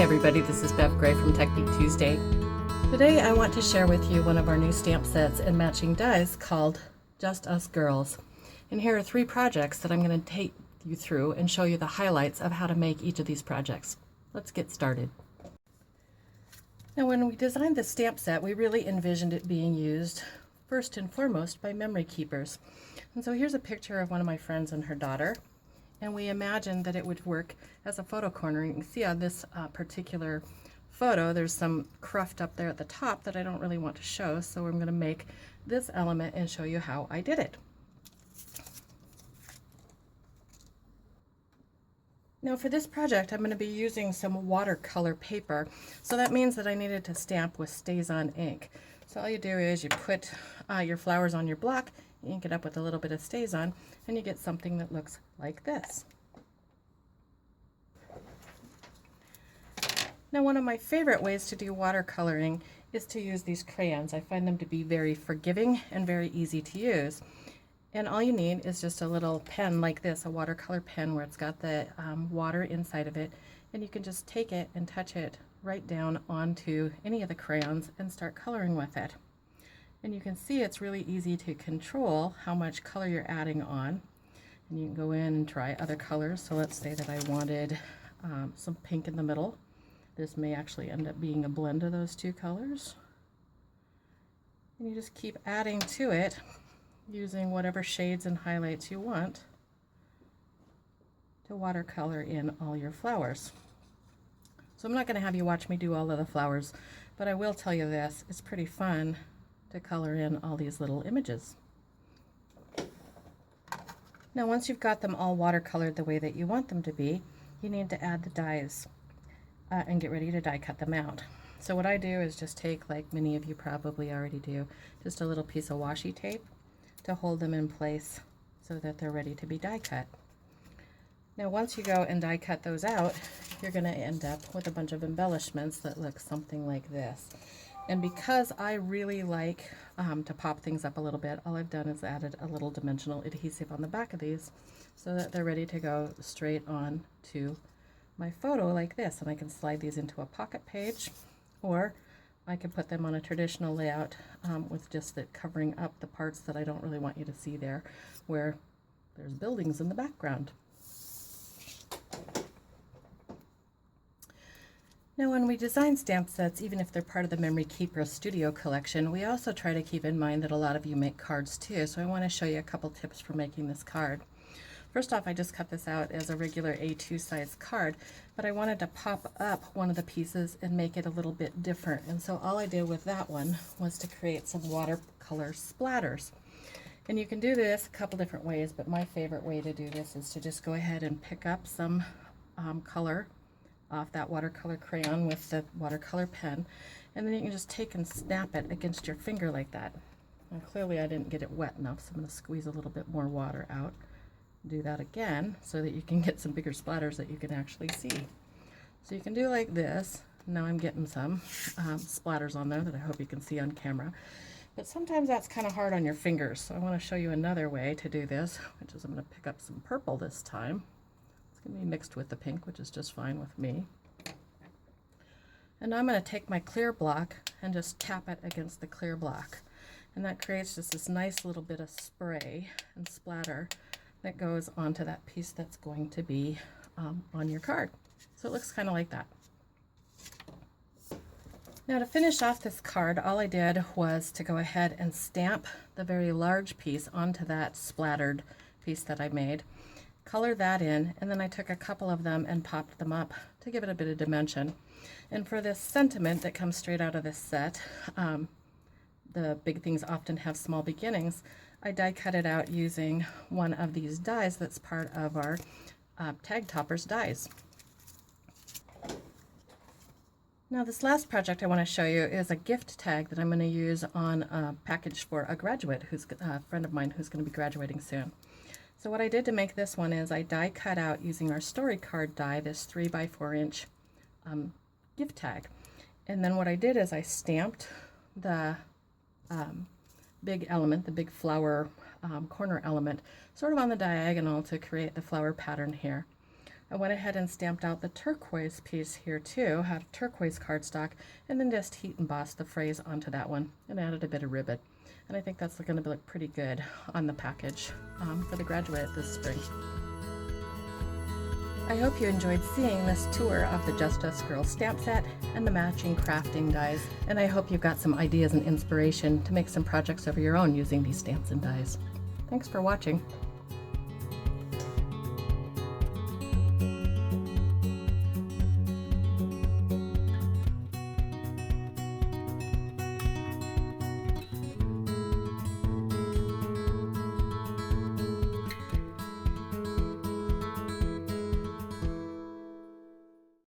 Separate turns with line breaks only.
everybody, this is Bev Gray from Technique Tuesday. Today I want to share with you one of our new stamp sets and matching dies called Just Us Girls. And here are 3 projects that I'm going to take you through and show you the highlights of how to make each of these projects. Let's get started. Now when we designed the stamp set, we really envisioned it being used first and foremost by memory keepers. And so here's a picture of one of my friends and her daughter. And we imagined that it would work as a photo corner. You can see on this particular photo, there's some cruft up there at the top that I don't really want to show, so I'm going to make this element and show you how I did it. Now for this project, I'm going to be using some watercolor paper, so that means that I needed to stamp with StazOn ink. So all you do is you put your flowers on your block, you ink it up with a little bit of StazOn, and you get something that looks like this. Now one of my favorite ways to do watercoloring is to use these crayons. I find them to be very forgiving and very easy to use. And all you need is just a little pen like this, a watercolor pen where it's got the water inside of it, and you can just take it and touch it right down onto any of the crayons and start coloring with it. And you can see it's really easy to control how much color you're adding on. And you can go in and try other colors. So let's say that I wanted some pink in the middle. This may actually end up being a blend of those 2 colors. And you just keep adding to it using whatever shades and highlights you want to watercolor in all your flowers. So I'm not going to have you watch me do all of the flowers, but I will tell you this, it's pretty fun to color in all these little images. Now once you've got them all watercolored the way that you want them to be, you need to add the dies and get ready to die cut them out. So what I do is just take, like many of you probably already do, just a little piece of washi tape to hold them in place so that they're ready to be die cut. Now once you go and die cut those out, you're going to end up with a bunch of embellishments that look something like this. And because I really like to pop things up a little bit, all I've done is added a little dimensional adhesive on the back of these so that they're ready to go straight on to my photo like this. And I can slide these into a pocket page, or I can put them on a traditional layout with just it covering up the parts that I don't really want you to see there, where there's buildings in the background. Now when we design stamp sets, even if they're part of the Memory Keeper Studio collection, we also try to keep in mind that a lot of you make cards too, so I want to show you a couple tips for making this card. First off, I just cut this out as a regular A2 size card, but I wanted to pop up one of the pieces and make it a little bit different, and so all I did with that one was to create some watercolor splatters. And you can do this a couple different ways, but my favorite way to do this is to just go ahead and pick up some color off that watercolor crayon with the watercolor pen, and then you can just take and snap it against your finger like that. Now clearly I didn't get it wet enough, so I'm going to squeeze a little bit more water out. Do that again so that you can get some bigger splatters that you can actually see. So you can do like this. Now I'm getting some splatters on there that I hope you can see on camera, but sometimes that's kind of hard on your fingers, so I want to show you another way to do this, which is I'm going to pick up some purple this time. Going to be mixed with the pink, which is just fine with me. And now I'm going to take my clear block and just tap it against the clear block. And that creates just this nice little bit of spray and splatter that goes onto that piece that's going to be on your card. So it looks kind of like that. Now to finish off this card, all I did was to go ahead and stamp the very large piece onto that splattered piece that I made. Color that in, and then I took a couple of them and popped them up to give it a bit of dimension. And for this sentiment that comes straight out of this set, the big things often have small beginnings, I die cut it out using one of these dies that's part of our Tag Toppers dies. Now this last project I want to show you is a gift tag that I'm going to use on a package for a graduate, who's a friend of mine who's going to be graduating soon. So what I did to make this one is I die cut out using our story card die, this 3x4 inch gift tag. And then what I did is I stamped the big element, the big flower corner element, sort of on the diagonal to create the flower pattern here. I went ahead and stamped out the turquoise piece here too, had turquoise cardstock, and then just heat embossed the phrase onto that one and added a bit of ribbon. And I think that's going to look pretty good on the package for the graduate this spring. I hope you enjoyed seeing this tour of the Just Us Girls stamp set and the matching crafting dies, and I hope you've got some ideas and inspiration to make some projects of your own using these stamps and dies. Thanks for watching.